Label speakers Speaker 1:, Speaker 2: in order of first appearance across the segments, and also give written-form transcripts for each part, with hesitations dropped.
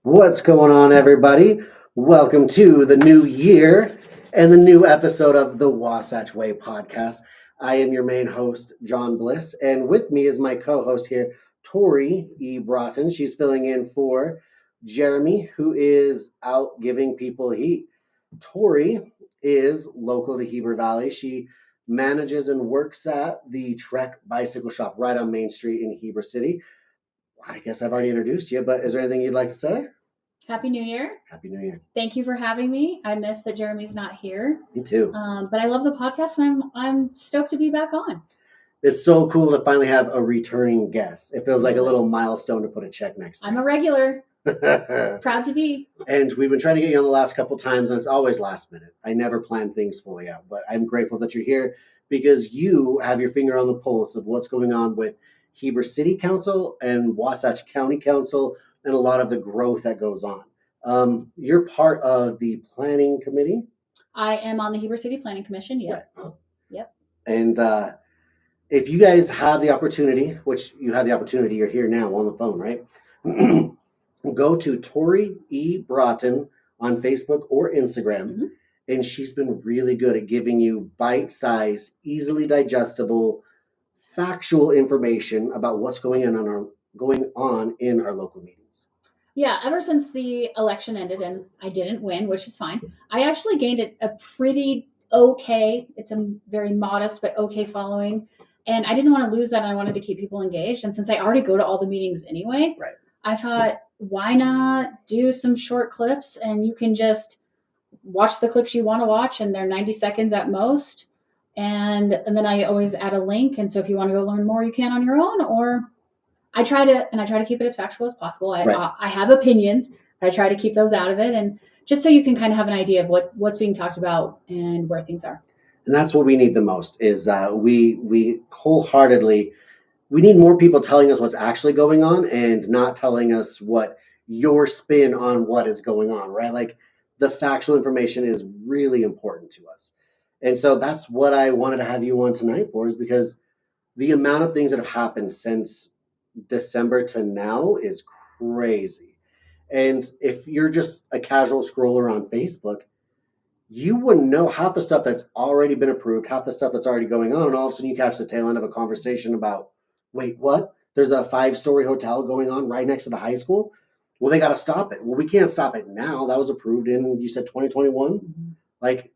Speaker 1: What's going on, everybody? Welcome to the new year and the new episode of the Wasatch Way Podcast. I am your main host, John Bliss, and with me is my co-host here, Tori Broughton. She's filling in for Jeremy, who is out giving people heat. Tori is local to Heber Valley. She manages and works at the Trek Bicycle Shop right on Main Street in Heber City. I guess I've already introduced you, but is there anything you'd like to say?
Speaker 2: Happy New Year.
Speaker 1: Happy New Year.
Speaker 2: Thank you for having me. I miss that Jeremy's not here.
Speaker 1: Me too.
Speaker 2: But I love the podcast and I'm stoked to be back on.
Speaker 1: It's so cool to finally have a returning guest. It feels like a little milestone to put a check next to.
Speaker 2: I'm a regular. Proud to be.
Speaker 1: And we've been trying to get you on the last couple times, and it's always last minute. I never plan things fully out, but I'm grateful that you're here because you have your finger on the pulse of what's going on with Heber City Council and Wasatch County Council and a lot of the growth that goes on. You're part of the planning committee.
Speaker 2: I am on the Heber City Planning Commission. Yep.
Speaker 1: Right.
Speaker 2: Yep.
Speaker 1: And if you guys have the opportunity, which you have the opportunity, you're here now on the phone, right? Go to Tori Broughton on Facebook or Instagram. Mm-hmm. And she's been really good at giving you bite-sized, easily digestible, factual information about what's going on in our local meetings.
Speaker 2: Yeah, ever since the election ended and I didn't win, which is fine, I actually gained a pretty okay, it's a very modest but okay following. And I didn't want to lose that, and I wanted to keep people engaged. And since I already go to all the meetings anyway,
Speaker 1: right, I
Speaker 2: thought, why not do some short clips and you can just watch the clips you want to watch, and they're 90 seconds at most. And then I always add a link. And so if you want to go learn more, you can on your own, or I try to keep it as factual as possible. I have opinions, but I try to keep those out of it. And just so you can kind of have an idea of what's being talked about and where things are.
Speaker 1: And that's what we need the most is we wholeheartedly, we need more people telling us what's actually going on and not telling us what your spin on what is going on, right? Like the factual information is really important to us. And so that's what I wanted to have you on tonight for, is because the amount of things that have happened since December to now is crazy. And if you're just a casual scroller on Facebook, you wouldn't know half the stuff that's already been approved, half the stuff that's already going on. And all of a sudden you catch the tail end of a conversation about, wait, what? There's a 5-story hotel going on right next to the high school. Well, they got to stop it. Well, we can't stop it now. That was approved in, you said 2021? Mm-hmm.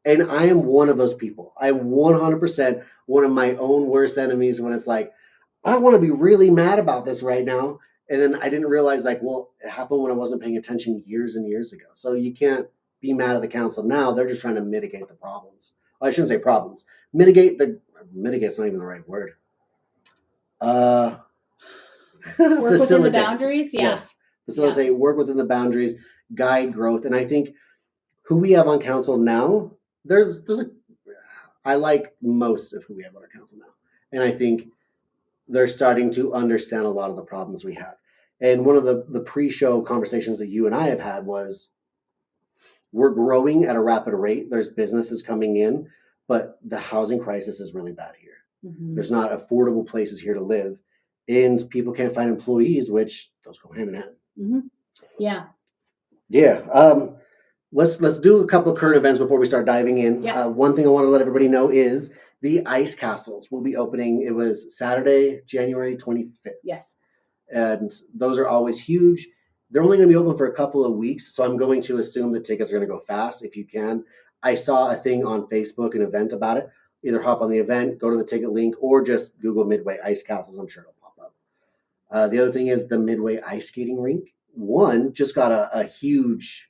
Speaker 1: And I am one of those people. I am 100% one of my own worst enemies when it's like, I want to be really mad about this right now. And then I didn't realize, it happened when I wasn't paying attention years and years ago. So you can't be mad at the council now. They're just trying to mitigate the problems. Well, I shouldn't say problems. Mitigate's not even the right word.
Speaker 2: Work within the boundaries? Yeah.
Speaker 1: Yes. Facilitate, work within the boundaries, guide growth. And I think who we have on council now, I like most of who we have on our council now. And I think they're starting to understand a lot of the problems we have. And one of the pre-show conversations that you and I have had was, we're growing at a rapid rate. There's businesses coming in, but the housing crisis is really bad here. Mm-hmm. There's not affordable places here to live, and people can't find employees, which those go hand in hand.
Speaker 2: Mm-hmm. Yeah.
Speaker 1: Yeah. Let's do a couple of current events before we start diving in.
Speaker 2: Yeah.
Speaker 1: One thing I want to let everybody know is the ice castles will be opening. It was Saturday, January 25th.
Speaker 2: Yes.
Speaker 1: And those are always huge. They're only going to be open for a couple of weeks, so I'm going to assume the tickets are going to go fast if you can. I saw a thing on Facebook, an event about it. Either hop on the event, go to the ticket link, or just Google Midway Ice Castles. I'm sure it'll pop up. The other thing is the Midway Ice Skating Rink. One just got a huge,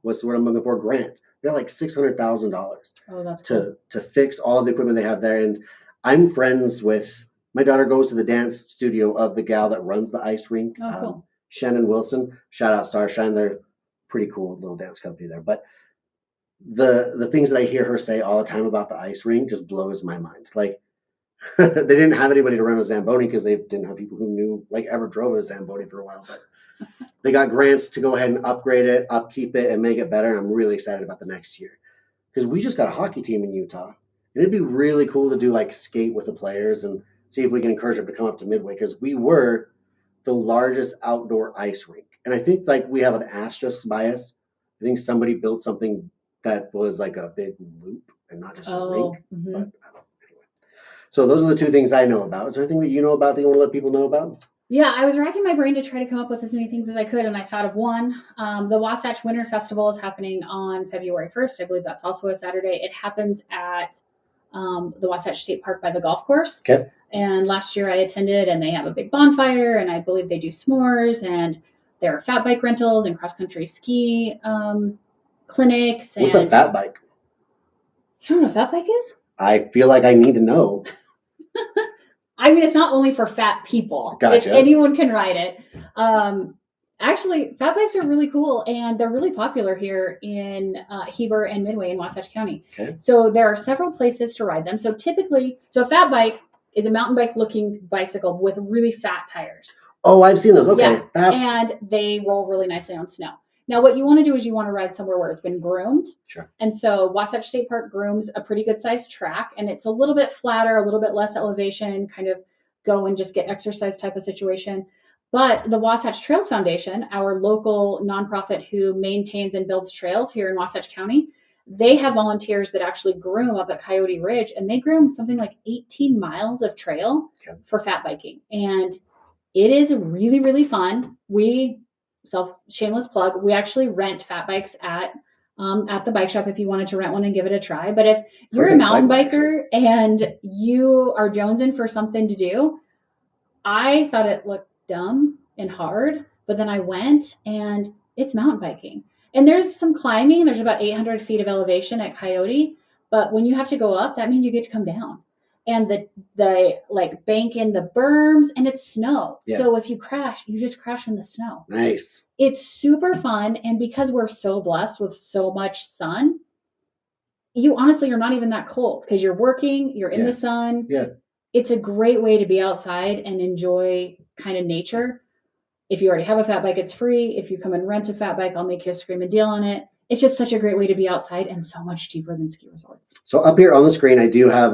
Speaker 1: what's the word I'm looking for, grant. They got like $600,000
Speaker 2: that's cool.
Speaker 1: to fix all of the equipment they have there. And I'm friends with, my daughter goes to the dance studio of the gal that runs the ice rink.
Speaker 2: Oh, cool.
Speaker 1: Shannon Wilson, shout out Starshine. They're pretty cool little dance company there. But the things that I hear her say all the time about the ice rink just blows my mind. Like they didn't have anybody to run a Zamboni because they didn't have people who knew, like ever drove a Zamboni for a while. But they got grants to go ahead and upgrade it, upkeep it, and make it better. I'm really excited about the next year because we just got a hockey team in Utah. And it'd be really cool to do like skate with the players and see if we can encourage them to come up to Midway because we were the largest outdoor ice rink. And I think like we have an asterisk bias. I think somebody built something that was like a big loop and not just a rink.
Speaker 2: Mm-hmm.
Speaker 1: But anyway. So those are the two things I know about. Is there anything that you know about that you want to let people know about?
Speaker 2: Yeah, I was racking my brain to try to come up with as many things as I could, and I thought of one. The Wasatch Winter Festival is happening on February 1st. I believe that's also a Saturday. It happens at the Wasatch State Park by the golf course.
Speaker 1: Okay.
Speaker 2: And last year I attended, and they have a big bonfire, and I believe they do s'mores, and there are fat bike rentals and cross-country ski clinics.
Speaker 1: What's a fat bike?
Speaker 2: You don't know what a fat bike is?
Speaker 1: I feel like I need to know.
Speaker 2: I mean, it's not only for fat people.
Speaker 1: Gotcha.
Speaker 2: Anyone can ride it. Actually, fat bikes are really cool, and they're really popular here in Heber and Midway in Wasatch County.
Speaker 1: Okay.
Speaker 2: So there are several places to ride them. So typically, a fat bike is a mountain bike-looking bicycle with really fat tires.
Speaker 1: Oh, I've seen those. Okay.
Speaker 2: Yeah. And they roll really nicely on snow. Now, what you want to do is you want to ride somewhere where it's been groomed.
Speaker 1: Sure.
Speaker 2: And so Wasatch State Park grooms a pretty good sized track, and it's a little bit flatter, a little bit less elevation, kind of go and just get exercise type of situation. But the Wasatch Trails Foundation, our local nonprofit who maintains and builds trails here in Wasatch County, they have volunteers that actually groom up at Coyote Ridge, and they groom something like 18 miles of trail for fat biking. And it is really, really fun. Shameless plug, we actually rent fat bikes at the bike shop if you wanted to rent one and give it a try. But if you're a mountain biker and you are jonesing for something to do, I thought it looked dumb and hard, but then I went and it's mountain biking. And there's some climbing. There's about 800 feet of elevation at Coyote. But when you have to go up, that means you get to come down. And the like bank in the berms, and it's snow. Yeah. So if you crash, you just crash in the snow.
Speaker 1: Nice.
Speaker 2: It's super fun. And because we're so blessed with so much sun, you're not even that cold because you're working, you're in the sun.
Speaker 1: Yeah.
Speaker 2: It's a great way to be outside and enjoy kind of nature. If you already have a fat bike, it's free. If you come and rent a fat bike, I'll make you a screaming deal on it. It's just such a great way to be outside and so much cheaper than ski resorts.
Speaker 1: So up here on the screen, I do have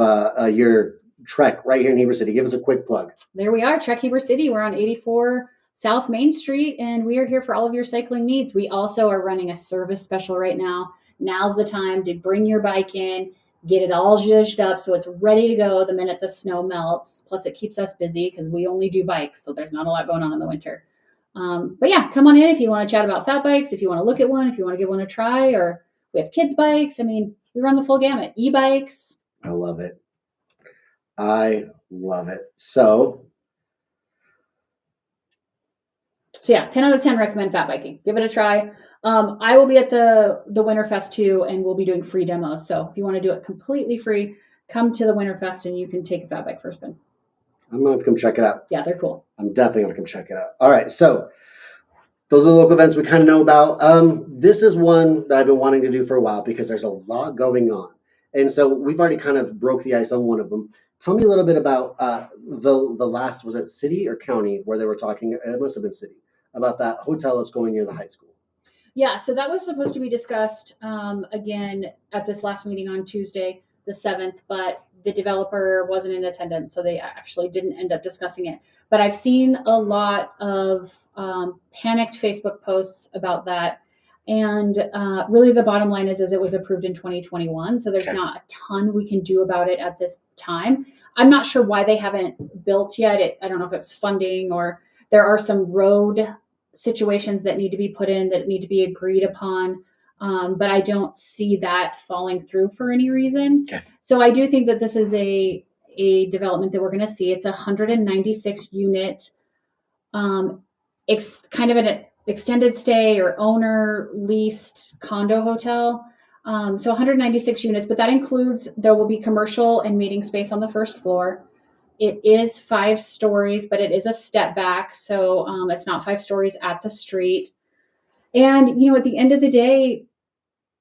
Speaker 1: your Trek right here in Heber City. Give us a quick plug.
Speaker 2: There we are, Trek Heber City. We're on 84 South Main Street, and we are here for all of your cycling needs. We also are running a service special right now. Now's the time to bring your bike in, get it all zhuzhed up so it's ready to go the minute the snow melts. Plus, it keeps us busy because we only do bikes, so there's not a lot going on in the winter. But yeah, come on in if you want to chat about fat bikes, if you want to look at one, if you want to give one a try, or we have kids' bikes. I mean, we run the full gamut. E-bikes.
Speaker 1: I love it. So
Speaker 2: yeah, 10 out of 10 recommend fat biking. Give it a try. I will be at the Winterfest too, and we'll be doing free demos. So if you want to do it completely free, come to the Winterfest and you can take a fat bike for a spin.
Speaker 1: I'm going to come check it out.
Speaker 2: Yeah, they're cool.
Speaker 1: I'm definitely going to come check it out. All right. So those are the local events we kind of know about. This is one that I've been wanting to do for a while because there's a lot going on. And so we've already kind of broke the ice on one of them. Tell me a little bit about the last, was it city or county where they were talking? It must have been city, about that hotel that's going near the high school.
Speaker 2: Yeah. So that was supposed to be discussed again at this last meeting on Tuesday, the 7th, but the developer wasn't in attendance, so they actually didn't end up discussing it. But I've seen a lot of panicked Facebook posts about that. And really the bottom line is it was approved in 2021. So there's not a ton we can do about it at this time. I'm not sure why they haven't built yet. I don't know if it's funding or there are some road situations that need to be put in that need to be agreed upon. But I don't see that falling through for any reason.
Speaker 1: Okay.
Speaker 2: So I do think that this is a development that we're going to see. It's a 196 unit, kind of an extended stay or owner leased condo hotel. So 196 units, but that includes, there will be commercial and meeting space on the first floor. It is 5 stories, but it is a step back. So it's not 5 stories at the street. And, at the end of the day,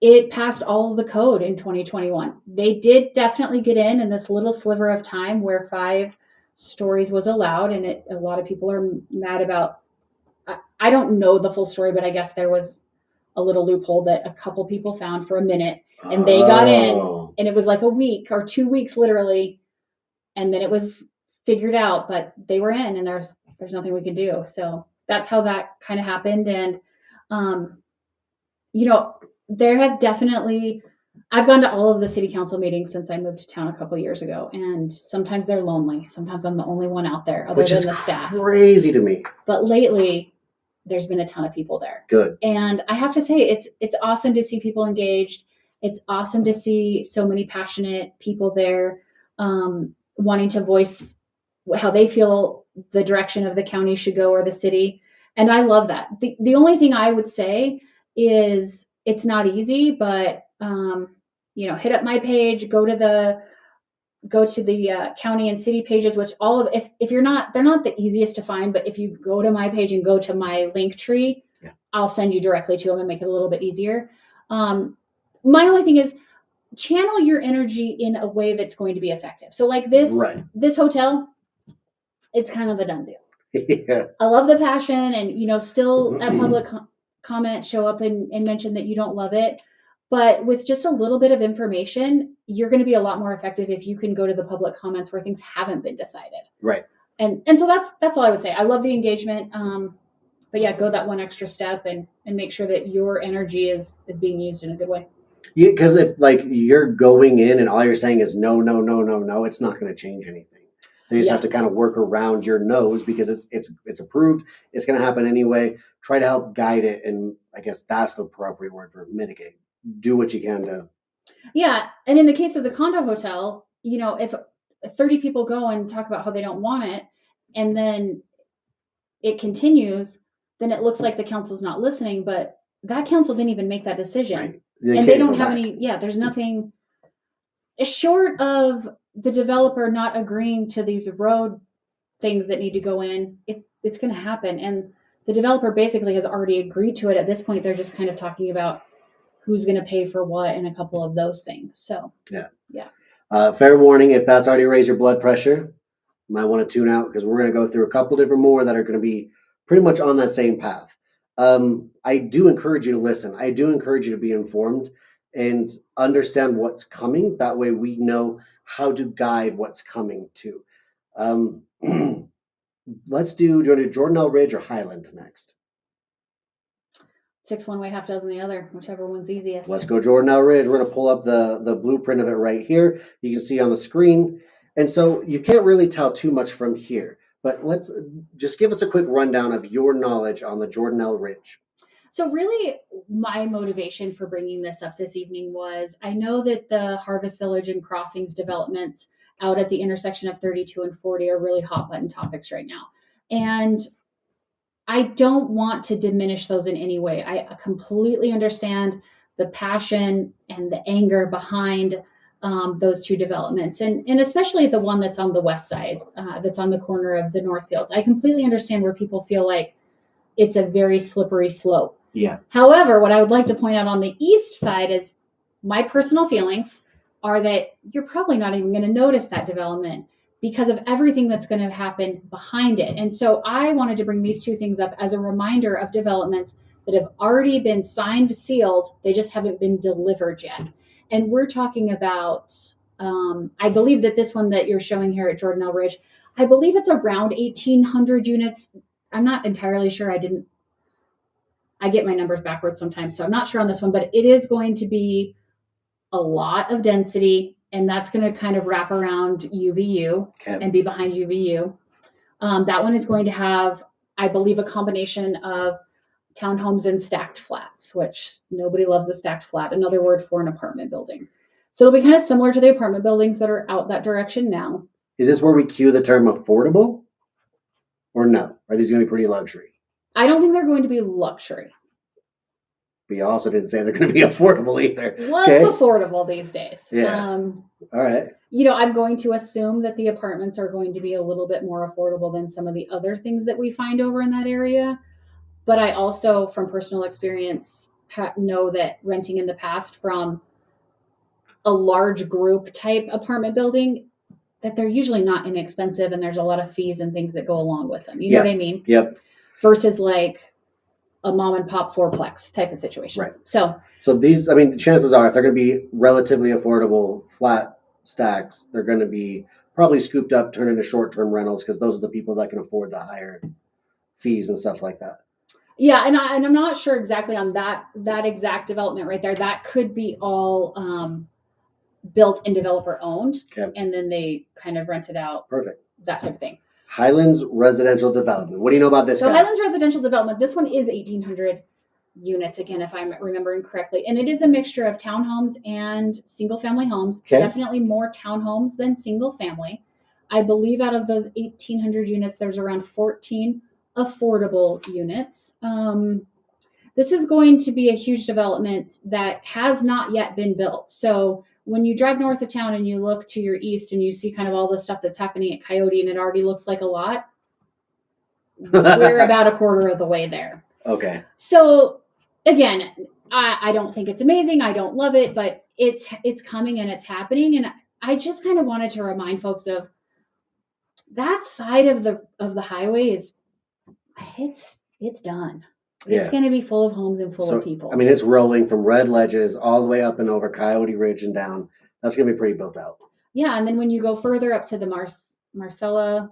Speaker 2: it passed all of the code in 2021. They did definitely get in this little sliver of time where 5 stories was allowed. And a lot of people are mad about, I don't know the full story, but I guess there was a little loophole that a couple people found for a minute and they got in, and it was like a week or 2 weeks literally. And then it was figured out, but they were in, and there's nothing we can do. So that's how that kind of happened. And, there have definitely, I've gone to all of the city council meetings since I moved to town a couple of years ago, and sometimes they're lonely. Sometimes I'm the only one out there other than the staff.
Speaker 1: Crazy to me.
Speaker 2: But lately, there's been a ton of people there.
Speaker 1: Good.
Speaker 2: And I have to say, it's awesome to see people engaged. It's awesome to see so many passionate people there, wanting to voice how they feel the direction of the county should go or the city. And I love that. The only thing I would say is it's not easy, but hit up my page, go to the county and city pages, which all of, if you're not, they're not the easiest to find, but if you go to my page and go to my link tree, I'll send you directly to them and make it a little bit easier. My only thing is channel your energy in a way that's going to be effective. So like this hotel, it's kind of a done deal.
Speaker 1: Yeah.
Speaker 2: I love the passion, and, still at public comment, show up and mention that you don't love it. But with just a little bit of information, you're going to be a lot more effective if you can go to the public comments where things haven't been decided.
Speaker 1: Right.
Speaker 2: And so that's all I would say. I love the engagement. But yeah, go that one extra step and make sure that your energy is being used in a good way.
Speaker 1: Yeah, because if you're going in and all you're saying is no, no, no, no, no, it's not going to change anything. They just have to kind of work around your nose because it's approved. It's going to happen anyway. Try to help guide it, and I guess that's the appropriate word for mitigate. Do what you can to.
Speaker 2: Yeah, and in the case of the condo hotel, if 30 people go and talk about how they don't want it, and then it continues, then it looks like the council's not listening. But that council didn't even make that decision,
Speaker 1: right.
Speaker 2: And they don't have any. Yeah, there's nothing short of the developer not agreeing to these road things that need to go in. It's going to happen, and the developer basically has already agreed to it. At this point, they're just kind of talking about who's going to pay for what and a couple of those things. So yeah.
Speaker 1: Fair warning: if that's already raised your blood pressure, you might want to tune out because we're going to go through a couple different more that are going to be pretty much on that same path. I do encourage you to listen. I do encourage you to be informed and understand what's coming. That way we know how to guide what's coming too. Let's do you want to do Jordanelle Ridge or Highland next?
Speaker 2: 6 one way, half dozen the other, whichever one's easiest.
Speaker 1: Let's go Jordanelle Ridge. We're going to pull up the blueprint of it right here. You can see on the screen. And so you can't really tell too much from here, but let's just give us a quick rundown of your knowledge on the Jordanelle Ridge.
Speaker 2: So really, my motivation for bringing this up this evening was I know that the Harvest Village and Crossings developments out at the intersection of 32 and 40 are really hot button topics right now. And I don't want to diminish those in any way. I completely understand the passion and the anger behind those two developments, and especially the one that's on the west side, that's on the corner of the Northfields. I completely understand where people feel like it's a very slippery slope.
Speaker 1: Yeah.
Speaker 2: However, what I would like to point out on the east side is my personal feelings are that you're probably not even going to notice that development because of everything that's going to happen behind it. And so I wanted to bring these two things up as a reminder of developments that have already been signed, sealed. They just haven't been delivered yet. And we're talking about, I believe that this one that you're showing here at Jordanelle Ridge, I believe it's around 1,800 units. I'm not entirely sure. I I get my numbers backwards sometimes, so I'm not sure on this one, but it is going to be a lot of density, and that's going to kind of wrap around UVU and be behind UVU. That one is going to have, I believe, a combination of townhomes and stacked flats, which nobody loves a stacked flat, another word for an apartment building. So it'll be kind of similar to the apartment buildings that are out that direction now.
Speaker 1: Is this where we cue the term affordable? Or no? Are these going to be pretty luxury?
Speaker 2: I don't think they're going to be luxury.
Speaker 1: But you also didn't say they're going to be affordable either.
Speaker 2: What's affordable these days?
Speaker 1: Yeah. All right.
Speaker 2: I'm going to assume that the apartments are going to be a little bit more affordable than some of the other things that we find over in that area. But I also, from personal experience, know that renting in the past from a large group type apartment building, that they're usually not inexpensive, and there's a lot of fees and things that go along with them. You know what I mean?
Speaker 1: Yep.
Speaker 2: Versus like a mom and pop fourplex type of situation.
Speaker 1: Right.
Speaker 2: So
Speaker 1: these, I mean, chances are if they're going to be relatively affordable flat stacks, they're going to be probably scooped up, turned into short-term rentals, because those are the people that can afford the higher fees and stuff like that.
Speaker 2: Yeah, and I'm not sure exactly on that exact development right there. That could be all built and developer owned, and then they kind of rent it out.
Speaker 1: Perfect.
Speaker 2: That type of thing.
Speaker 1: Highlands Residential Development. What do you know about this guy?
Speaker 2: Highlands Residential Development, this one is 1,800 units, again, if I'm remembering correctly. And it is a mixture of townhomes and single-family homes.
Speaker 1: Okay. Definitely
Speaker 2: more townhomes than single-family. I believe out of those 1,800 units, there's around 14 affordable units. This is going to be a huge development that has not yet been built. So when you drive north of town and you look to your east and you see kind of all the stuff that's happening at Coyote and it already looks like a lot, we're about a quarter of the way there.
Speaker 1: Okay.
Speaker 2: So again, I don't think it's amazing. I don't love it, but it's coming and it's happening. And I just kind of wanted to remind folks of that side of the highway is it's done. It's going to be full of homes and full of people. I
Speaker 1: mean, it's rolling from Red Ledges all the way up and over Coyote Ridge and down. That's going to be pretty built out.
Speaker 2: Yeah, and then when you go further up to the Marcella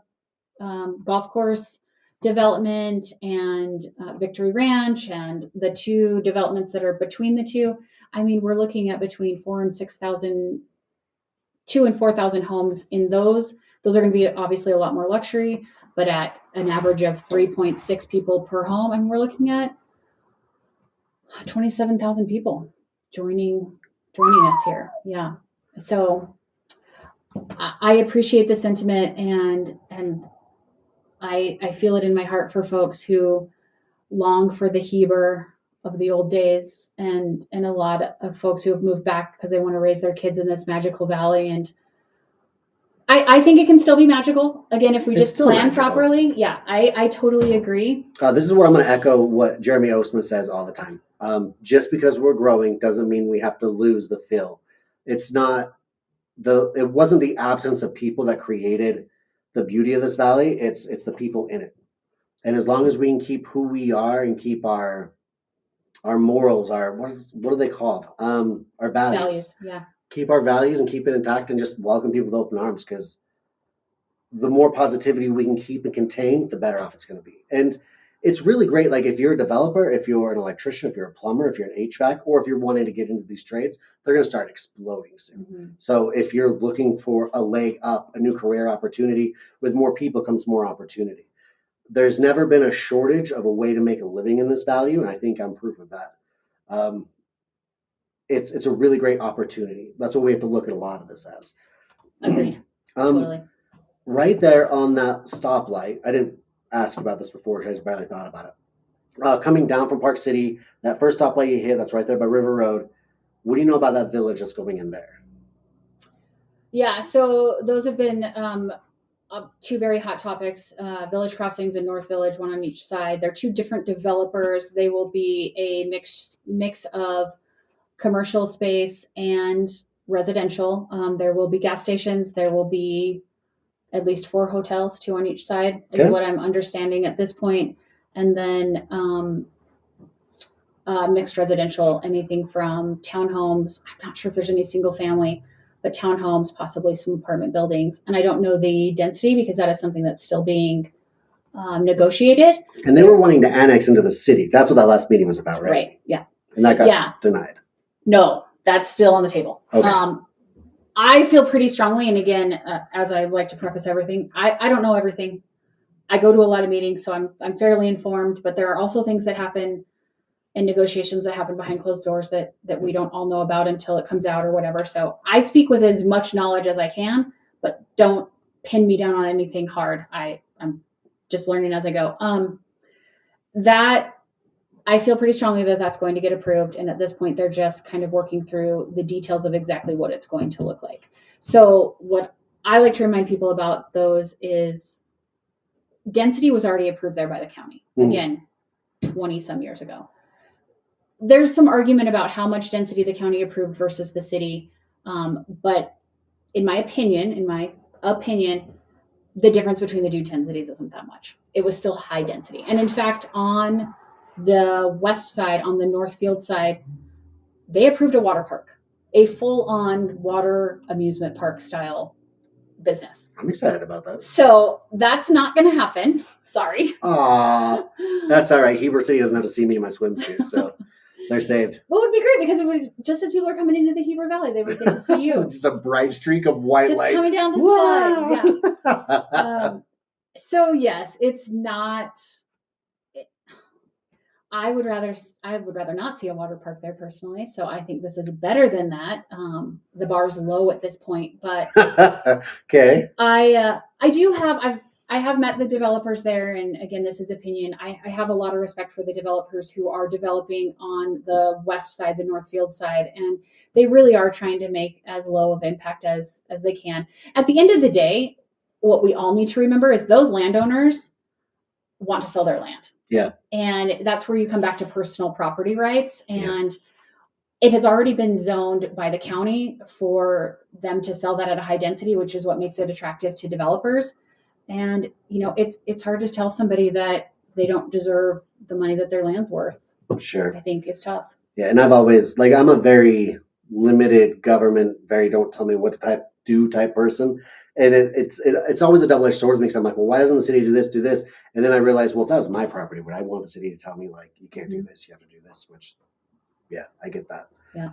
Speaker 2: golf course development and Victory Ranch and the two developments that are between the two, I mean, we're looking at between 4,000 and 6,000, 2,000 and 4,000 homes in those. Those are going to be obviously a lot more luxury, but at an average of 3.6 people per home. I mean, we're looking at 27,000 people joining us here. Yeah. So I appreciate the sentiment and I feel it in my heart for folks who long for the Heber of the old days and a lot of folks who have moved back because they want to raise their kids in this magical valley. And I think it can still be magical. Again, if we just plan properly. Yeah, I totally agree.
Speaker 1: This is where I'm going to echo what Jeremy Osman says all the time. Just because we're growing doesn't mean we have to lose the feel. It's not it wasn't the absence of people that created the beauty of this valley. It's the people in it. And as long as we can keep who we are and keep our morals, what are they called? Our values.
Speaker 2: Yeah.
Speaker 1: Keep our values and keep it intact and just welcome people with open arms, because the more positivity we can keep and contain, the better off it's going to be. And it's really great. Like if you're a developer, if you're an electrician, if you're a plumber, if you're an HVAC, or if you're wanting to get into these trades, they're going to start exploding soon. Mm-hmm. So if you're looking for a leg up, a new career opportunity, with more people comes more opportunity. There's never been a shortage of a way to make a living in this valley, and I think I'm proof of that. It's a really great opportunity. That's what we have to look at a lot of this as.
Speaker 2: Agreed. Totally.
Speaker 1: Right there on that stoplight, I didn't ask about this before because I just barely thought about it. Coming down from Park City, that first stoplight you hit, that's right there by River Road. What do you know about that village that's going in there?
Speaker 2: Yeah, so those have been two very hot topics, Village Crossings and North Village, one on each side. They're two different developers. They will be a mix of commercial space and residential. There will be gas stations. There will be at least 4 hotels, 2 on each side, is what I'm understanding at this point. And then mixed residential, anything from townhomes. I'm not sure if there's any single family, but townhomes, possibly some apartment buildings. And I don't know the density because that is something that's still being negotiated.
Speaker 1: And they were wanting to annex into the city. That's what that last meeting was about, right?
Speaker 2: Right. Yeah.
Speaker 1: And that got denied.
Speaker 2: No, that's still on the table.
Speaker 1: Okay.
Speaker 2: I feel pretty strongly, and again, as I like to preface everything, I don't know everything. I go to a lot of meetings, so I'm fairly informed, but there are also things that happen in negotiations that happen behind closed doors that we don't all know about until it comes out or whatever. So I speak with as much knowledge as I can, but don't pin me down on anything hard. I'm just learning as I go. That I feel pretty strongly that that's going to get approved. And at this point, they're just kind of working through the details of exactly what it's going to look like. So what I like to remind people about those is density was already approved there by the county. Again, 20 some years ago. There's some argument about how much density the county approved versus the city. But in my opinion, the difference between the two densities isn't that much. It was still high density. And in fact, on the west side, on the Northfield side, they approved a water park, a full-on water amusement park style business.
Speaker 1: I'm excited about that.
Speaker 2: So that's not going to happen. Sorry.
Speaker 1: Aw, that's all right. Heber City doesn't have to see me in my swimsuit, so they're saved.
Speaker 2: Well, it would be great because it would, just as people are coming into the Heber Valley, they would get to see you.
Speaker 1: Just a bright streak of white
Speaker 2: just
Speaker 1: light
Speaker 2: coming down the sky. Yeah. So yes, it's not. I would rather not see a water park there personally. So I think this is better than that. The bar's low at this point, but
Speaker 1: okay.
Speaker 2: I have met the developers there, and again, this is opinion. I have a lot of respect for the developers who are developing on the west side, the Northfield side, and they really are trying to make as low of impact as they can. At the end of the day, what we all need to remember is those landowners want to sell their land.
Speaker 1: Yeah.
Speaker 2: And that's where you come back to personal property rights. And it has already been zoned by the county for them to sell that at a high density, which is what makes it attractive to developers. And, it's hard to tell somebody that they don't deserve the money that their land's worth.
Speaker 1: Sure.
Speaker 2: I think is tough.
Speaker 1: Yeah. And I've always, I'm a very limited government, very don't tell me what to do type person. And it's always a double-edged sword to me. I'm like, well, why doesn't the city do this? And then I realized, well, if that was my property, would I want the city to tell me, you can't do this, you have to do this, which, yeah, I get that.
Speaker 2: Yeah.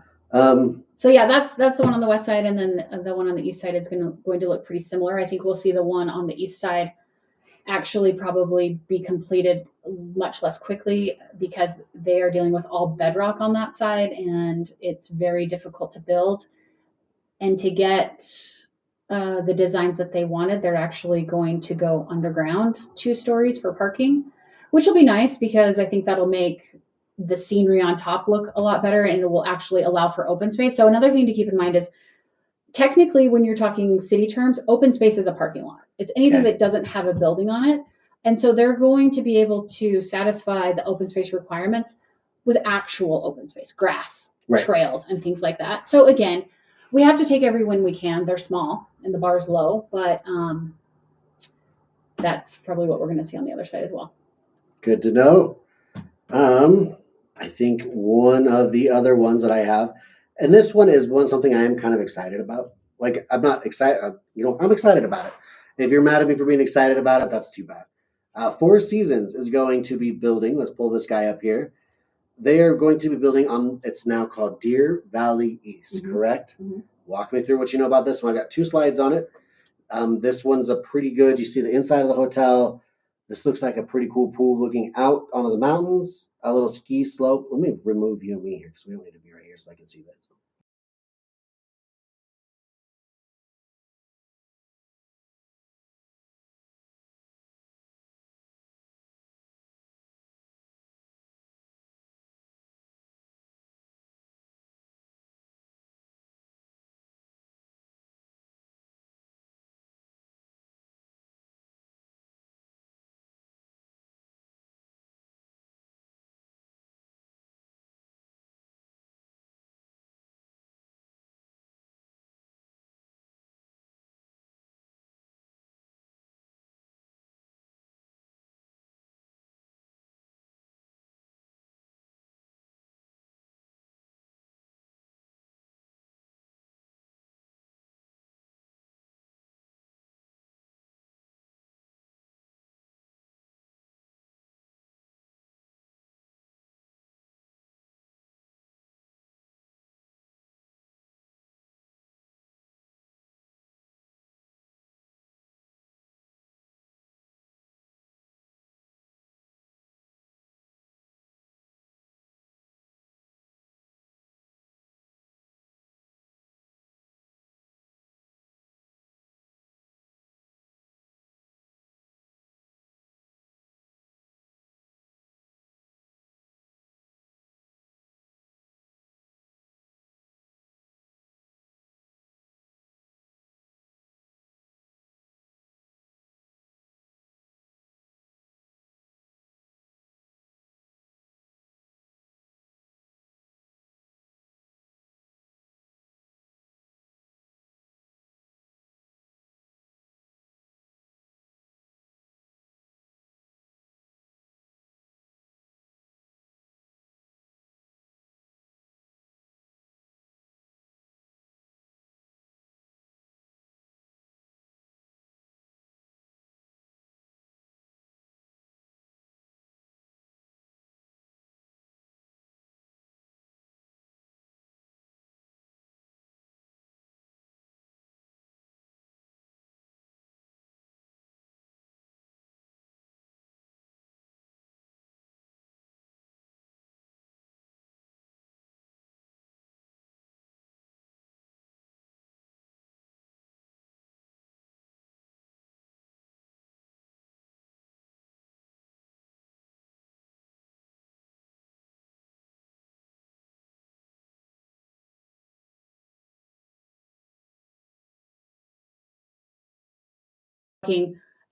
Speaker 2: So yeah, that's the one on the west side. And then the one on the east side is going to look pretty similar. I think we'll see the one on the east side actually probably be completed much less quickly because they are dealing with all bedrock on that side. And it's very difficult to build and to get the designs that they wanted. They're actually going to go underground 2 stories for parking, which will be nice because I think that'll make the scenery on top look a lot better and it will actually allow for open space. So another thing to keep in mind is technically when you're talking city terms, open space is a parking lot. It's anything that doesn't have a building on it. And so they're going to be able to satisfy the open space requirements with actual open space, grass, trails, and things like that. So again, we have to take every win we can. They're small and the bar's low, but that's probably what we're going to see on the other side as well.
Speaker 1: Good to know. I think one of the other ones that I have, and this one is something I am kind of excited about. I'm not excited, I'm excited about it. If you're mad at me for being excited about it, that's too bad. Four Seasons is going to be building, let's pull this guy up here. They are going to be building on, it's now called Deer Valley East, correct? Mm-hmm. Walk me through what you know about this one. I got 2 slides on it. This one's a pretty good, you see the inside of the hotel. This looks like a pretty cool pool looking out onto the mountains, a little ski slope. Let me remove you and me here because we don't need to be right here so I can see this.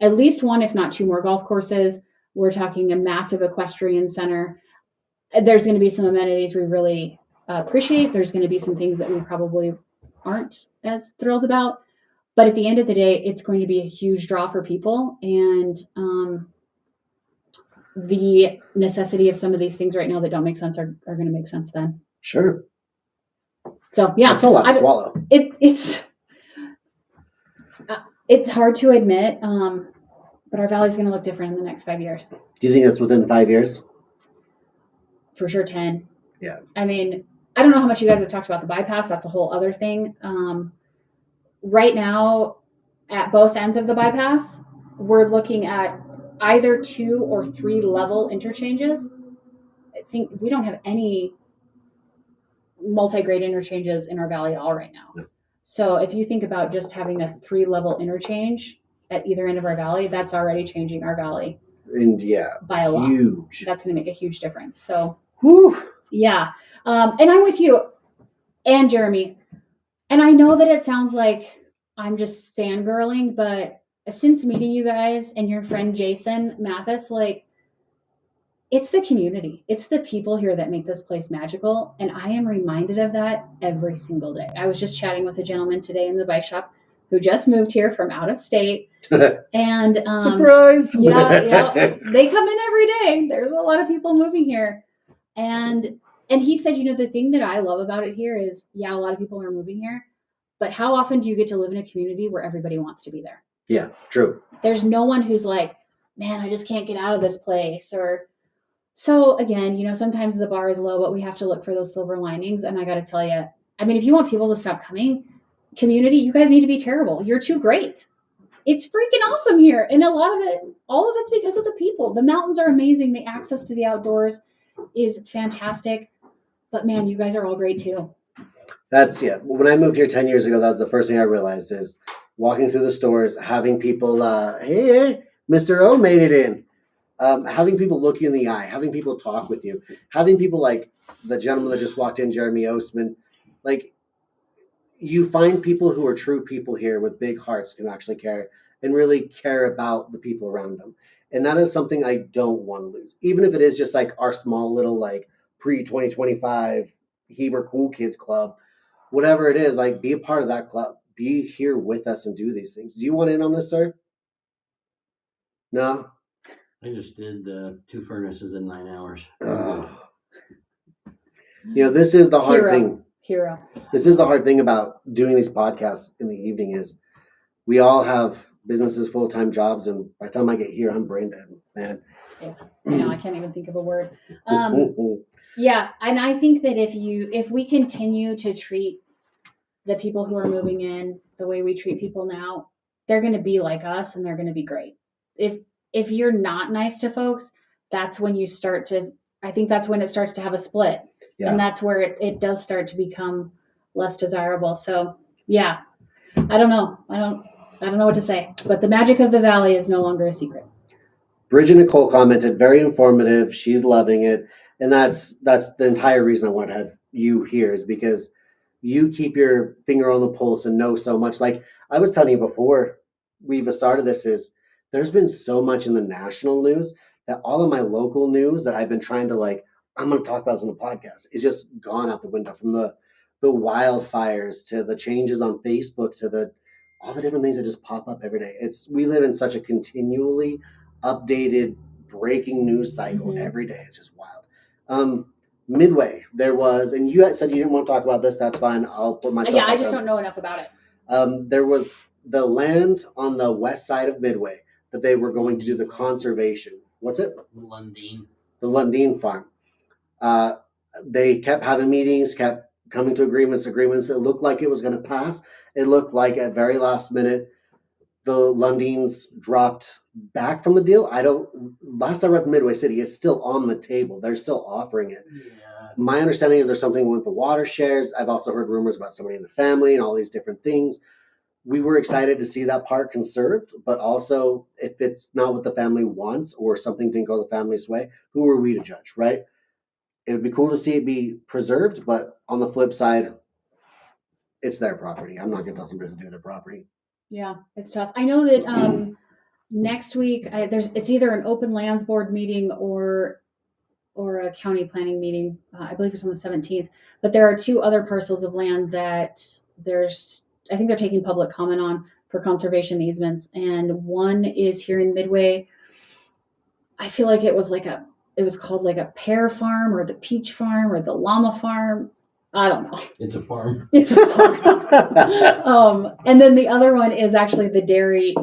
Speaker 2: at least one, if not two more golf courses. We're talking a massive equestrian center. There's going to be some amenities we really appreciate. There's going to be some things that we probably aren't as thrilled about. But at the end of the day, it's going to be a huge draw for people. And the necessity of some of these things right now that don't make sense are going to make sense then.
Speaker 1: Sure.
Speaker 2: So, yeah.
Speaker 1: That's a lot to swallow.
Speaker 2: It's hard to admit, but our valley's going to look different in the next 5 years.
Speaker 1: Do you think that's within 5 years?
Speaker 2: For sure, 10.
Speaker 1: Yeah.
Speaker 2: I mean, I don't know how much you guys have talked about the bypass. That's a whole other thing. Right now, at both ends of the bypass, we're looking at either 2 or 3 level interchanges. I think we don't have any multi-grade interchanges in our valley at all right now. No. So if you think about just having a 3-level interchange at either end of our valley, that's already changing our valley.
Speaker 1: And yeah,
Speaker 2: by a lot.
Speaker 1: Huge.
Speaker 2: That's going to make a huge difference. So,
Speaker 1: whew.
Speaker 2: Yeah. And I'm with you and Jeremy. And I know that it sounds like I'm just fangirling, but since meeting you guys and your friend Jason Mathis, like, it's the community. It's the people here that make this place magical. And I am reminded of that every single day. I was just chatting with a gentleman today in the bike shop who just moved here from out of state. And
Speaker 1: surprise.
Speaker 2: Yeah. They come in every day. There's a lot of people moving here. And he said, the thing that I love about it here is, a lot of people are moving here, but how often do you get to live in a community where everybody wants to be there?
Speaker 1: Yeah, true.
Speaker 2: There's no one who's like, man, I just can't get out of this place. Or so again, sometimes the bar is low, but we have to look for those silver linings. And I got to tell you, I mean, if you want people to stop coming, community, you guys need to be terrible. You're too great. It's freaking awesome here. And all of it's because of the people. The mountains are amazing. The access to the outdoors is fantastic. But man, you guys are all great too.
Speaker 1: When I moved here 10 years ago, that was the first thing I realized is walking through the stores, having people, hey, Mr. O made it in. Having people look you in the eye, having people talk with you, having people like the gentleman that just walked in, Jeremy Osman, like, you find people who are true people here with big hearts who actually care and really care about the people around them. And that is something I don't want to lose. Even if it is just like our small little like pre-2025 Heber Cool Kids Club, whatever it is, like, be a part of that club. Be here with us and do these things. Do you want in on this, sir? No?
Speaker 3: I just did 2 furnaces in 9 hours.
Speaker 1: This is the hard thing.
Speaker 2: Hero.
Speaker 1: This is the hard thing about doing these podcasts in the evening is we all have businesses, full-time jobs, and by the time I get here, I'm brain dead, man.
Speaker 2: Yeah, I can't even think of a word. Yeah, and I think that if we continue to treat the people who are moving in the way we treat people now, they're going to be like us and they're going to be great. If you're not nice to folks, that's when it starts to have a split. Yeah. And that's where it does start to become less desirable. So yeah, I don't know. I don't know what to say, but the magic of the valley is no longer a secret.
Speaker 1: Bridget Nicole commented, very informative. She's loving it. And that's the entire reason I wanted to have you here is because you keep your finger on the pulse and know so much. Like I was telling you before we've started this is there's been so much in the national news that all of my local news that I've been trying to I'm going to talk about this on the podcast. It's just gone out the window from the wildfires to the changes on Facebook to all the different things that just pop up every day. We live in such a continually updated breaking news cycle every day. It's just wild. Midway, there was, and you said you didn't want to talk about this. That's fine. I'll put myself.
Speaker 2: Yeah, I just don't know enough about it.
Speaker 1: There was the land on the west side of Midway that they were going to do the conservation. What's it?
Speaker 3: Lundeen.
Speaker 1: The Lundeen farm. They kept having meetings, kept coming to agreements. It looked like it was going to pass. It looked like at very last minute, the Lundeens dropped back from the deal. Last I read Midway City, it's still on the table. They're still offering it. Yeah. My understanding is there's something with the water shares. I've also heard rumors about somebody in the family and all these different things. We were excited to see that part conserved, but also if it's not what the family wants or something didn't go the family's way, who are we to judge, right? It would be cool to see it be preserved, but on the flip side, it's their property. I'm not going to tell somebody to do their property.
Speaker 2: Yeah, it's tough. I know that Next week, it's either an open lands board meeting or a county planning meeting. I believe it's on the 17th. But there are 2 other parcels of land that I think they're taking public comment on for conservation easements, and one is here in Midway. I feel like it was called like a pear farm or the peach farm or the llama farm. I don't know.
Speaker 3: It's a farm.
Speaker 2: It's a farm. And then the other one is actually the dairy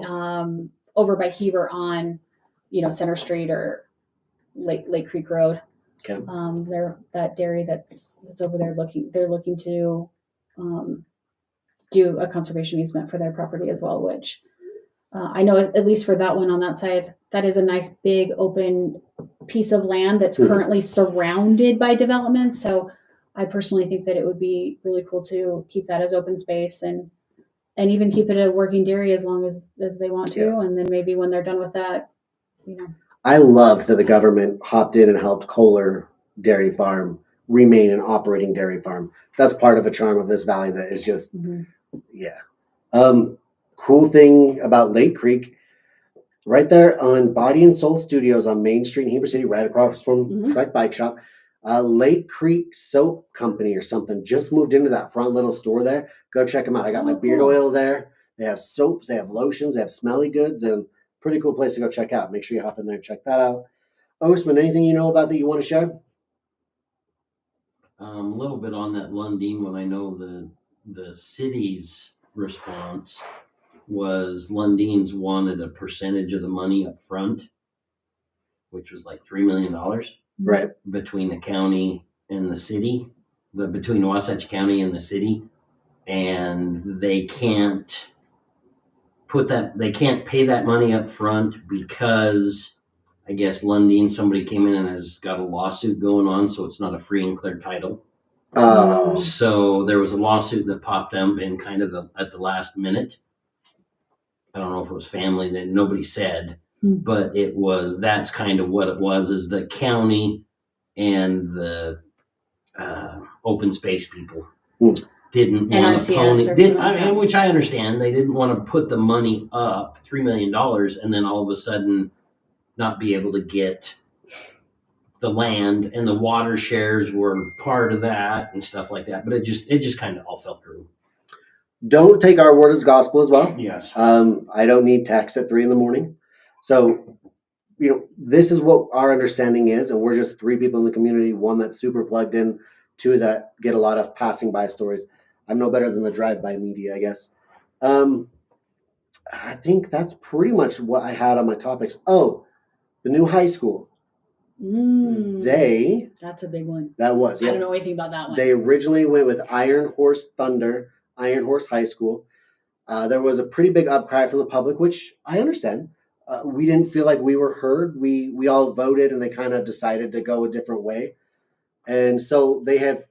Speaker 2: over by Heber on, Center Street or Lake Creek Road.
Speaker 1: Okay.
Speaker 2: That dairy that's over there they're looking to do a conservation easement for their property as well, which I know at least for that one on that side, that is a nice big open piece of land that's currently surrounded by development. So I personally think that it would be really cool to keep that as open space and even keep it a working dairy as long as they want to. Yeah. And then maybe when they're done with that,
Speaker 1: I loved that the government hopped in and helped Kohler Dairy Farm remain an operating dairy farm. That's part of a charm of this valley that is just, cool thing about Lake Creek, right there on Body and Soul Studios on Main Street in Heber City, right across from Trek Bike Shop. Lake Creek Soap Company or something just moved into that front little store there. Go check them out. I got my beard oil there. They have soaps, they have lotions, they have smelly goods, and pretty cool place to go check out. Make sure you hop in there and check that out. Osman, anything you know about that you want to share?
Speaker 3: A little bit on that Lundin one. I know the city's response was Lundin's wanted a percentage of the money up front, which was like $3 million.
Speaker 1: Right.
Speaker 3: Between the county and the city, between Wasatch County and the city, and they can't pay that money up front because I guess Lundin, somebody came in and has got a lawsuit going on, so it's not a free and clear title. So there was a lawsuit that popped up in kind of at the last minute. I don't know if it was family, that nobody said, but that's kind of what it was, is the county and the open space people didn't want to which I understand. They didn't want to put the money up, $3 million, and then all of a sudden not be able to get the land, and the water shares were part of that and stuff like that. But it just kind of all fell through.
Speaker 1: Don't take our word as gospel as well.
Speaker 3: Yes.
Speaker 1: I don't need texts at 3 a.m. So, this is what our understanding is, and we're just 3 people in the community, 1 that's super plugged in, 2 that get a lot of passing by stories. I'm no better than the drive-by media, I guess. I think that's pretty much what I had on my topics. Oh, the new high school.
Speaker 2: That's a big one.
Speaker 1: That was,
Speaker 2: I don't know anything about that one.
Speaker 1: They originally went with Iron Horse High School. There was a pretty big outcry from the public, which I understand. We didn't feel like we were heard. We all voted, and they kind of decided to go a different way. And so they have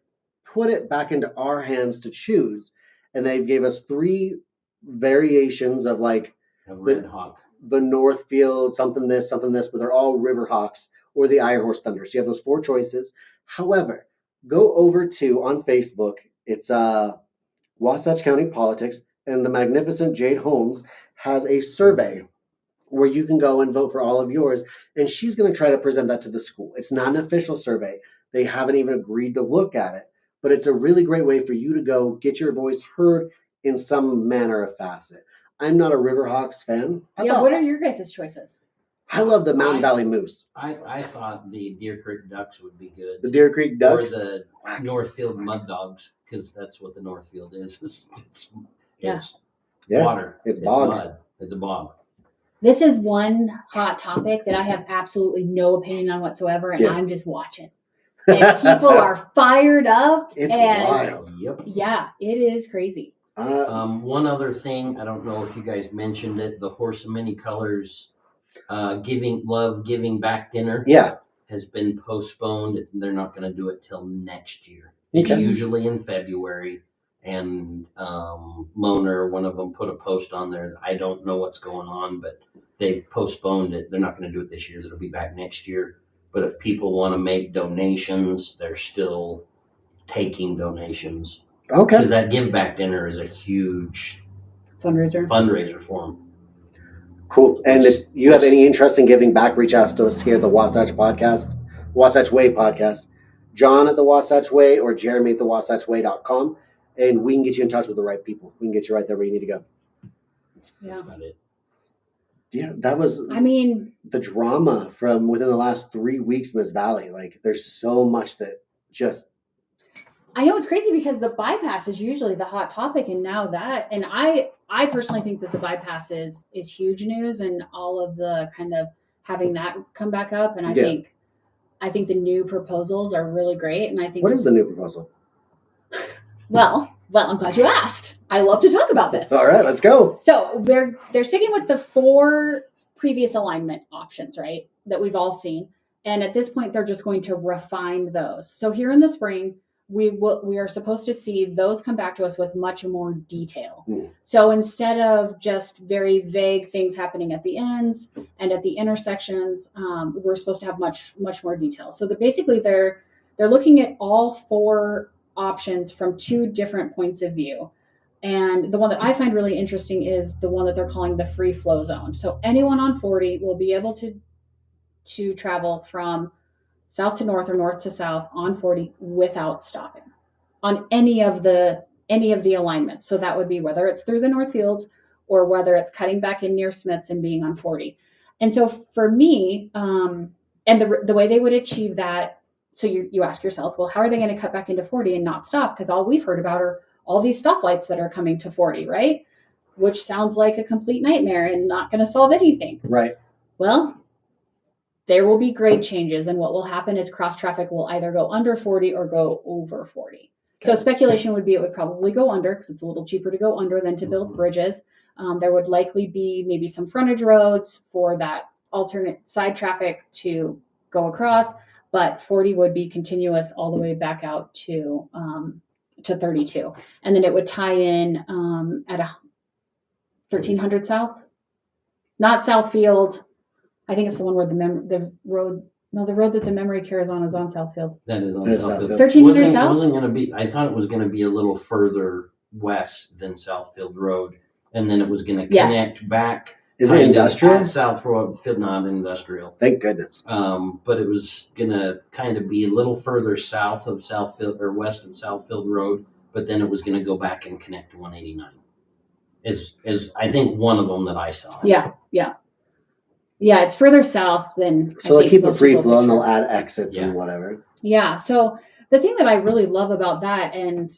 Speaker 1: put it back into our hands to choose. And they gave us 3 variations of like
Speaker 3: Red Hawk,
Speaker 1: the Northfield, something this, but they're all River Hawks or the Iron Horse Thunder. So you have those 4 choices. However, go over to on Facebook. It's Wasatch County Politics, and the magnificent Jade Holmes has a survey where you can go and vote for all of yours, and she's going to try to present that to the school. It's not an official survey. They haven't even agreed to look at it, but it's a really great way for you to go get your voice heard in some manner of facet. I'm not a Riverhawks fan.
Speaker 2: What are your guys' choices?
Speaker 1: I love the Mountain Valley Moose.
Speaker 3: I thought the Deer Creek Ducks would be good.
Speaker 1: The Deer Creek Ducks?
Speaker 3: Or the Northfield Mud Dogs, because that's what the Northfield is. It's water.
Speaker 1: It's bog.
Speaker 3: Mud. It's a bog.
Speaker 2: This is one hot topic that I have absolutely no opinion on whatsoever, and I'm just watching. And people are fired up.
Speaker 1: It's wild.
Speaker 3: Yep.
Speaker 2: Yeah, it is crazy.
Speaker 3: One other thing, I don't know if you guys mentioned it, the Horse of Many Colors Giving Back dinner has been postponed. They're not going to do it till next year. It's usually in February. And Moner, one of them, put a post on there. I don't know what's going on, but they've postponed it. They're not going to do it this year. It'll be back next year. But if people want to make donations, they're still taking donations.
Speaker 1: Okay.
Speaker 3: Because that Give Back dinner is a huge
Speaker 2: fundraiser
Speaker 3: for them.
Speaker 1: Cool. And if you have any interest in giving back, reach out to us here at the Wasatch Podcast, Wasatch Way Podcast. John at the Wasatch Way or Jeremy at the WasatchWay.com, and we can get you in touch with the right people. We can get you right there where you need to go.
Speaker 2: Yeah.
Speaker 3: That's about it.
Speaker 1: Yeah, that was, the drama from within the last 3 weeks in this valley. Like, there's so much that just.
Speaker 2: I know it's crazy because the bypass is usually the hot topic, and now that, and I personally think that the bypass is huge news, and all of the kind of having that come back up, and I think the new proposals are really great, and I think.
Speaker 1: What is the new proposal?
Speaker 2: Well, I'm glad you asked. I love to talk about this.
Speaker 1: All right, let's go.
Speaker 2: So they're sticking with the 4 previous alignment options, right, that we've all seen. And at this point, they're just going to refine those. So here in the spring, we are supposed to see those come back to us with much more detail. So instead of just very vague things happening at the ends and at the intersections, we're supposed to have much more detail. So basically they're looking at all 4 options from 2 different points of view. And the one that I find really interesting is the one that they're calling the free flow zone. So anyone on 40 will be able to travel from south to north or north to south on 40 without stopping on any of the alignments. So that would be whether it's through the Northfields or whether it's cutting back in near Smiths and being on 40. And so for me, and the way they would achieve that, so you ask yourself, well, how are they going to cut back into 40 and not stop? Because all we've heard about are all these stoplights that are coming to 40, right? Which sounds like a complete nightmare and not going to solve anything.
Speaker 1: Right.
Speaker 2: Well, there will be grade changes, and what will happen is cross traffic will either go under 40 or go over 40. Okay. So speculation would be it would probably go under because it's a little cheaper to go under than to build bridges. There would likely be maybe some frontage roads for that alternate side traffic to go across, but 40 would be continuous all the way back out to 32. And then it would tie in at 1300 South, not Southfield. I think it's the one where the road that the memory care is on Southfield.
Speaker 3: That is on Southfield.
Speaker 2: 1300 South?
Speaker 3: Wasn't going to be, I thought it was going to be a little further west than Southfield Road. And then it was going to connect back.
Speaker 1: Is it industrial?
Speaker 3: Southfield, not industrial.
Speaker 1: Thank goodness.
Speaker 3: But it was going to kind of be a little further south of Southfield or west of Southfield Road. But then it was going to go back and connect to 189. Is I think one of them that I saw.
Speaker 2: Yeah, it's further south than.
Speaker 1: So they'll keep it free flow and they'll add exits and whatever.
Speaker 2: Yeah. So the thing that I really love about that, and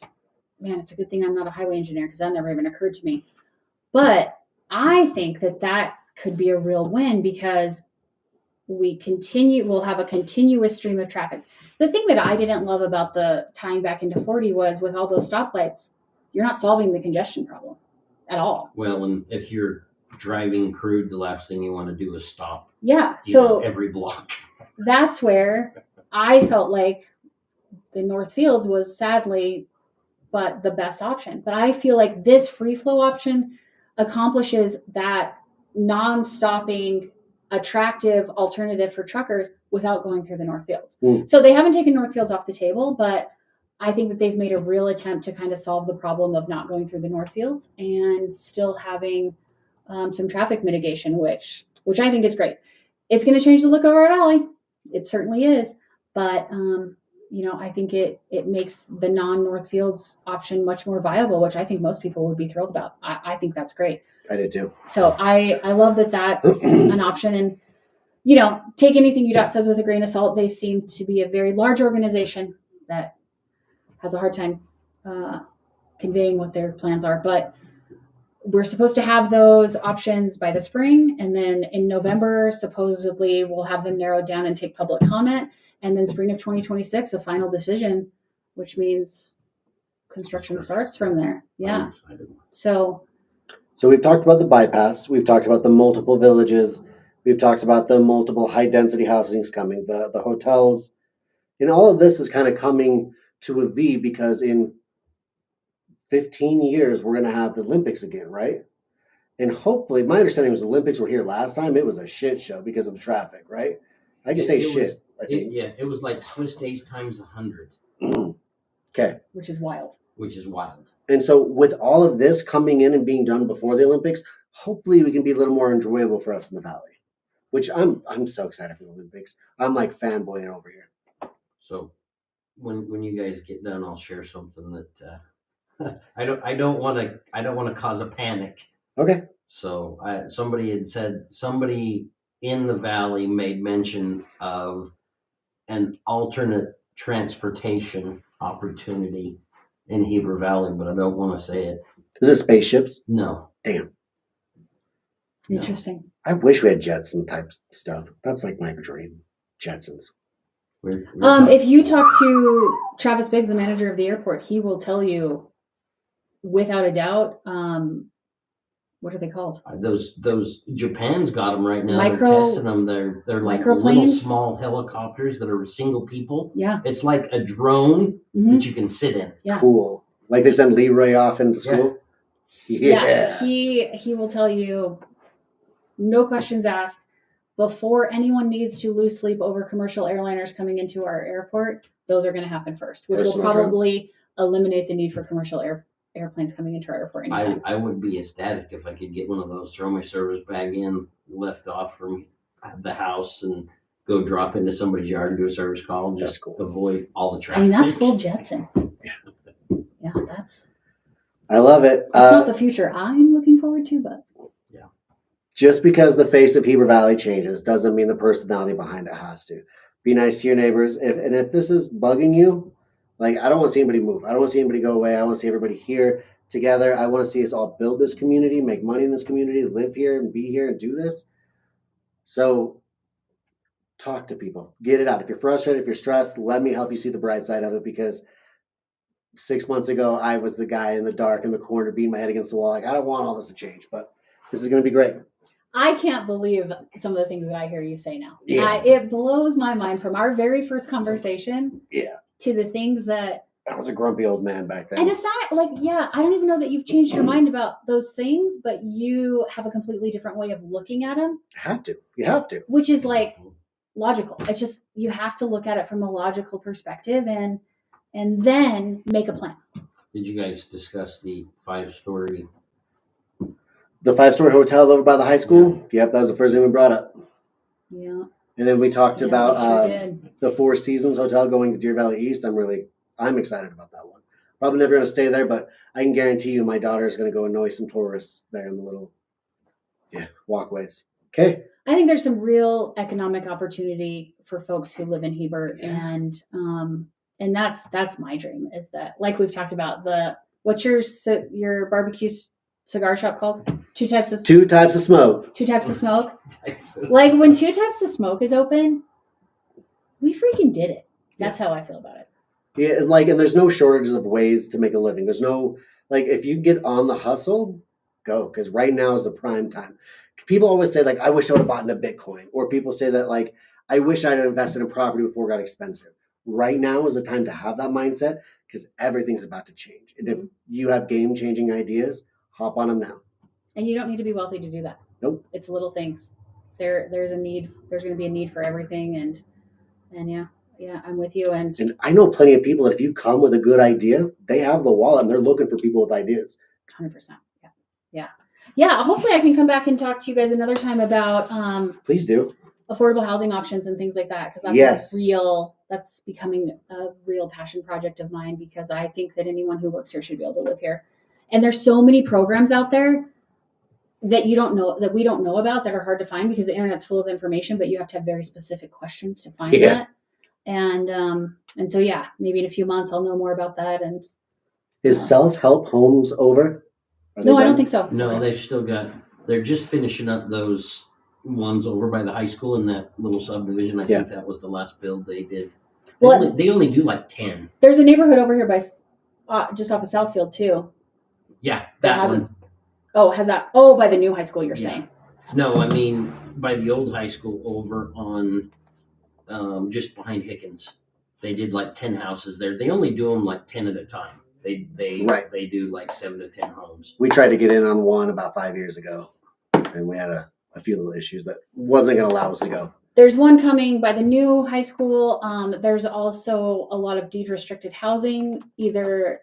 Speaker 2: man, it's a good thing I'm not a highway engineer because that never even occurred to me. But I think that could be a real win because we'll have a continuous stream of traffic. The thing that I didn't love about the tying back into 40 was with all those stoplights, you're not solving the congestion problem at all.
Speaker 3: Well, and if you're driving crude, the last thing you want to do is stop.
Speaker 2: Yeah. So
Speaker 3: every block.
Speaker 2: That's where I felt like the Northfields was sadly, but the best option. But I feel like this free flow option accomplishes that non-stopping, attractive alternative for truckers without going through the Northfields. So they haven't taken Northfields off the table, but I think that they've made a real attempt to kind of solve the problem of not going through the Northfields and still having some traffic mitigation, which I think is great. It's going to change the look of our valley. It certainly is. But, I think it makes the non-Northfields option much more viable, which I think most people would be thrilled about. I think that's great.
Speaker 1: I do too.
Speaker 2: So I love that that's an option. And, take anything UDOT says with a grain of salt. They seem to be a very large organization that has a hard time conveying what their plans are. But we're supposed to have those options by the spring. And then in November, supposedly we'll have them narrowed down and take public comment. And then spring of 2026, a final decision, which means construction starts from there. Yeah. So
Speaker 1: we've talked about the bypass. We've talked about the multiple villages. We've talked about the multiple high density housings coming, the hotels. And all of this is kind of coming to a V because in 15 years, we're going to have the Olympics again, right? And hopefully, my understanding was the Olympics were here last time. It was a shit show because of the traffic, right? I can say shit.
Speaker 3: It was like Swiss days times 100.
Speaker 1: Okay.
Speaker 2: Which is wild.
Speaker 3: And
Speaker 1: so with all of this coming in and being done before the Olympics, hopefully we can be a little more enjoyable for us in the Valley, which I'm so excited for the Olympics. I'm like fanboying over here.
Speaker 3: So when you guys get done, I'll share something that I don't want to cause a panic.
Speaker 1: Okay.
Speaker 3: So somebody had said somebody in the Valley made mention of an alternate transportation opportunity in Heber Valley, but I don't want to say it.
Speaker 1: Is it spaceships?
Speaker 3: No.
Speaker 1: Damn.
Speaker 2: Interesting.
Speaker 1: I wish we had Jetson type stuff. That's like my dream. Jetsons.
Speaker 2: If you talk to Travis Biggs, the manager of the airport, he will tell you without a doubt. What are they called?
Speaker 3: Those Japan's got them right now.
Speaker 2: They're
Speaker 3: testing them. They're like little
Speaker 2: microplanes?
Speaker 3: small helicopters that are single people.
Speaker 2: Yeah.
Speaker 3: It's like a drone that you can sit in.
Speaker 2: Yeah.
Speaker 1: Cool. Like they send Leroy off into school.
Speaker 2: Yeah. He will tell you, no questions asked. Before anyone needs to lose sleep over commercial airliners coming into our airport, those are going to happen first, which will probably eliminate the need for commercial airplanes coming into our airport anytime.
Speaker 3: I would be ecstatic if I could get one of those, throw my service bag in, lift off from the house, and go drop into somebody's yard and do a service call. Just avoid all the traffic.
Speaker 2: I mean, that's full Jetson. Yeah,
Speaker 1: I love it.
Speaker 2: That's not the future I'm looking forward to, but.
Speaker 1: Just because the face of Heber Valley changes doesn't mean the personality behind it has to. Be nice to your neighbors. If this is bugging you, like, I don't want to see anybody move. I don't want to see anybody go away. I want to see everybody here together. I want to see us all build this community, make money in this community, live here and be here and do this. So talk to people. Get it out. If you're frustrated, if you're stressed, let me help you see the bright side of it, because 6 months ago, I was the guy in the dark in the corner beating my head against the wall. Like, I don't want all this to change, but this is going to be great.
Speaker 2: I can't believe some of the things that I hear you say now.
Speaker 1: Yeah.
Speaker 2: It blows my mind from our very first conversation to the things that...
Speaker 1: I was a grumpy old man back then.
Speaker 2: And it's not like, I don't even know that you've changed your mind about those things, but you have a completely different way of looking at them. You have to. Which is like logical. It's just, you have to look at it from a logical perspective and then make a plan.
Speaker 3: Did you guys discuss the 5-story...
Speaker 1: The 5-story hotel over by the high school? Yep, that was the first thing we brought up.
Speaker 2: Yeah.
Speaker 1: And then we talked about the Four Seasons Hotel going to Deer Valley East. I'm excited about that one. Probably never going to stay there, but I can guarantee you my daughter is going to go annoy some tourists there in the little walkways. Okay.
Speaker 2: I think there's some real economic opportunity for folks who live in Heber, and that's my dream, is that, like we've talked about, what's your barbecue cigar shop called? Two types of smoke.
Speaker 1: 2 types of smoke.
Speaker 2: Like, when 2 types of smoke is open, we freaking did it. That's how I feel about it.
Speaker 1: Yeah, and there's no shortages of ways to make a living. There's no, if you get on the hustle, go, because right now is the prime time. People always say, I wish I would have bought into Bitcoin, or people say that, I wish I'd invested in property before it got expensive. Right now is the time to have that mindset, because everything's about to change. And if you have game-changing ideas, hop on them now.
Speaker 2: And you don't need to be wealthy to do that.
Speaker 1: Nope.
Speaker 2: It's little things. There's a need. There's going to be a need for everything. And yeah, I'm with you. And
Speaker 1: I know plenty of people that if you come with a good idea, they have the wallet and they're looking for people with ideas.
Speaker 2: 100%. Yeah. Hopefully I can come back and talk to you guys another time about
Speaker 1: please do,
Speaker 2: affordable housing options and things like that, because that's becoming a real passion project of mine, because I think that anyone who works here should be able to live here. And there's so many programs out there that we don't know about, that are hard to find, because the internet's full of information, but you have to have very specific questions to find that. And so, maybe in a few months I'll know more about that. And
Speaker 1: is self-help homes over?
Speaker 2: No, I don't think so.
Speaker 3: No, they're just finishing up those ones over by the high school in that little subdivision. I think that was the last build they did. They only do 10.
Speaker 2: There's a neighborhood over here by just off of Southfield too.
Speaker 3: Yeah,
Speaker 2: that hasn't. Oh, has that? Oh, by the new high school, you're saying?
Speaker 3: No, I mean by the old high school over on just behind Hickens. They did 10 houses there. They only do them 10 at a time. They do 7 to 10 homes.
Speaker 1: We tried to get in on one about 5 years ago, and we had a few little issues that wasn't going to allow us to go.
Speaker 2: There's one coming by the new high school. There's also a lot of deed restricted housing, either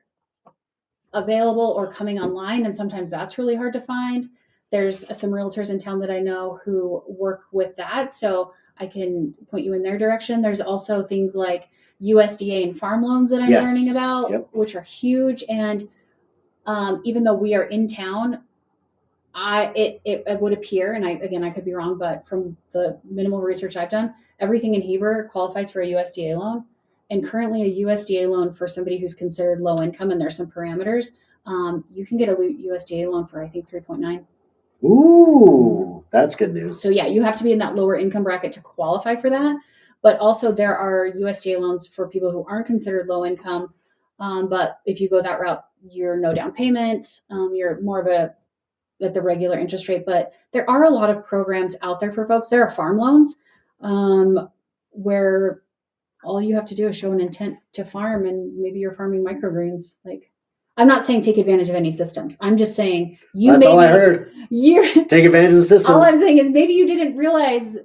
Speaker 2: available or coming online, and sometimes that's really hard to find. there's some realtors in town that I know who work with that, so I can point you in their direction. There's also things like USDA and farm loans that I'm learning about, which are huge. And even though we are in town, it would appear, and I could be wrong, but from the minimal research I've done, everything in Heber qualifies for a USDA loan. And currently a USDA loan for somebody who's considered low income, and there's some parameters, you can get a USDA loan for, I think, 3.9.
Speaker 1: Ooh, that's good news.
Speaker 2: So yeah, you have to be in that lower income bracket to qualify for that. But also there are USDA loans for people who aren't considered low income. But if you go that route, you're no down payment. You're more of at the regular interest rate. But there are a lot of programs out there for folks. There are farm loans where all you have to do is show an intent to farm, and maybe you're farming microgreens. Like, I'm not saying take advantage of any systems. I'm just saying
Speaker 1: That's all I heard. Take advantage of the systems.
Speaker 2: All I'm saying is maybe you didn't realize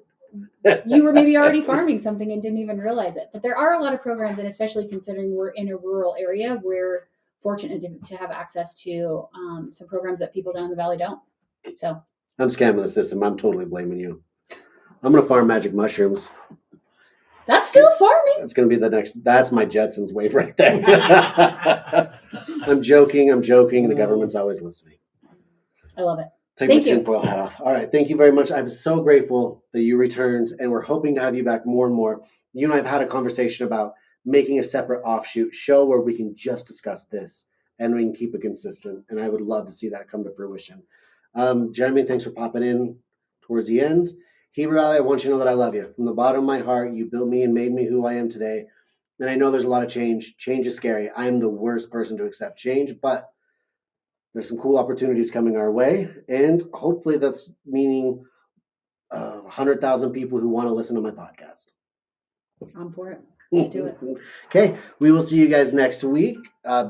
Speaker 2: you were maybe already farming something and didn't even realize it. But there are a lot of programs, and especially considering we're in a rural area, we're fortunate to have access to some programs that people down in the valley don't. So
Speaker 1: I'm scamming the system. I'm totally blaming you. I'm going to farm magic mushrooms.
Speaker 2: That's still farming.
Speaker 1: That's going to be the next. That's my Jetsons wave right there. I'm joking. The government's always listening.
Speaker 2: I love it.
Speaker 1: Take my tinfoil hat off. All right. Thank you very much. I'm so grateful that you returned, and we're hoping to have you back more and more. You and I have had a conversation about making a separate offshoot show where we can just discuss this and we can keep it consistent. And I would love to see that come to fruition. Jeremy, thanks for popping in towards the end. Heber Valley, I want you to know that I love you. From the bottom of my heart, you built me and made me who I am today. And I know there's a lot of change. Change is scary. I am the worst person to accept change, but there's some cool opportunities coming our way. And hopefully that's meaning 100,000 people who want to listen to my podcast.
Speaker 2: I'm for it. Let's do it.
Speaker 1: Okay. We will see you guys next week.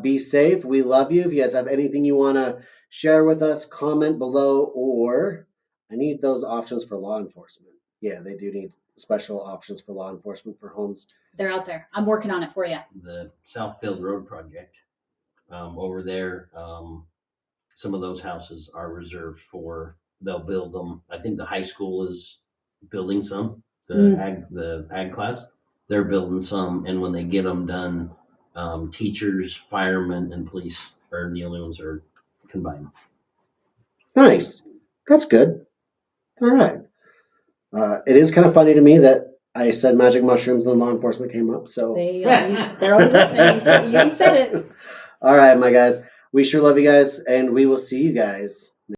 Speaker 1: Be safe. We love you. If you guys have anything you want to share with us, comment below, or I need those options for law enforcement. Yeah, they do need special options for law enforcement for homes.
Speaker 2: They're out there. I'm working on it for you.
Speaker 3: The Southfield Road project over there, some of those houses are reserved for, they'll build them. I think the high school is building some, the ag class. They're building some, and when they get them done, teachers, firemen, and police are the only ones that are combined.
Speaker 1: Nice. That's good. All right. It is kind of funny to me that I said magic mushrooms and then law enforcement came up. So
Speaker 2: they're always listening. You said it.
Speaker 1: All right, my guys. We sure love you guys, and we will see you guys